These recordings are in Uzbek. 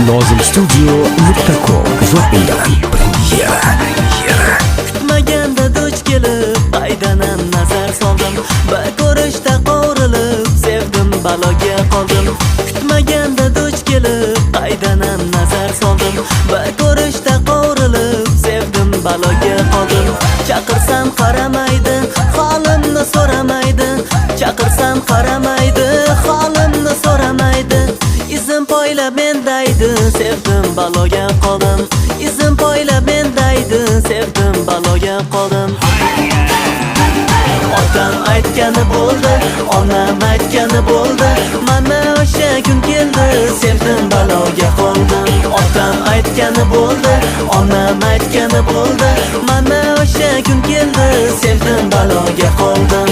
nozimstudio.com va undan premyera. Kutmaganda duch kelib qaydanam nazar soldim, bir ko'rishda qo'rilib sevdim, baloga qoldim. Kutmaganda duch kelib qaydanam nazar soldim, bir ko'rishda qo'rilib sevdim, baloga qoldim. Chaqirsam qaramaydi, holimni so'ramaydi. Chaqirsam qaramaydi, holimni so'ramaydi. Izim poylab mendaydi, sevdim, baloga qoldim. Izim poylab mendaydi, sevdim, baloga qoldim. Otam aytgani bo'ldi, onam aytgani bo'ldi, mana o'sha kun keldi, sevdim, baloga qoldim. Otam aytgani bo'ldi, onam aytgani bo'ldi, mana o'sha kun keldi, sevdim, baloga qoldim.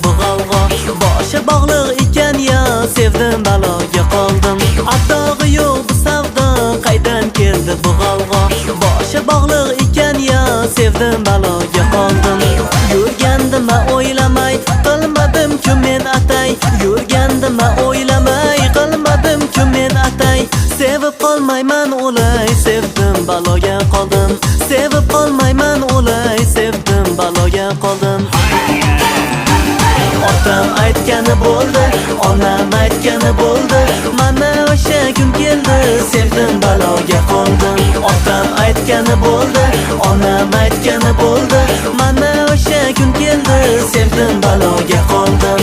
Bu g'alg'o boshi bog'liq ekan ya, sevdim, baloga qoldim. Atog'i yo'q bu savdo, qaydan keldi bu g'alg'o boshi bog'liq ekan ya, sevdim, baloga qoldim. Yurgandim o'ylamay, qilmadim-ku men atay. Yurgandim o'ylamay, qilmadim-ku men atay. Sevib qolmayman o'lay, sevdim, baloga qoldim. Sevib qolmayman o'lay, sevdim, baloga qoldim. Otam aytgani bo'ldi, onam aytgani bo'ldi, mana o'sha kun keldi, sevdim, baloga qoldim. Otam aytgani bo'ldi, onam aytgani bo'ldi, mana o'sha kun keldi, sevdim, baloga qoldim.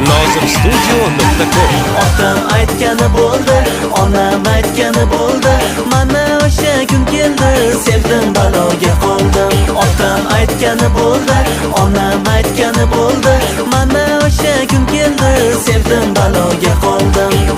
nozimstudio.com. Otam aytgani bo'ldi, onam aytgani bo'ldi, mana o'sha kun keldi, sevdim, baloga qoldim. Otam aytgani bo'ldi, onam aytgani bo'ldi, mana o'sha kun keldi, sevdim, baloga qoldim.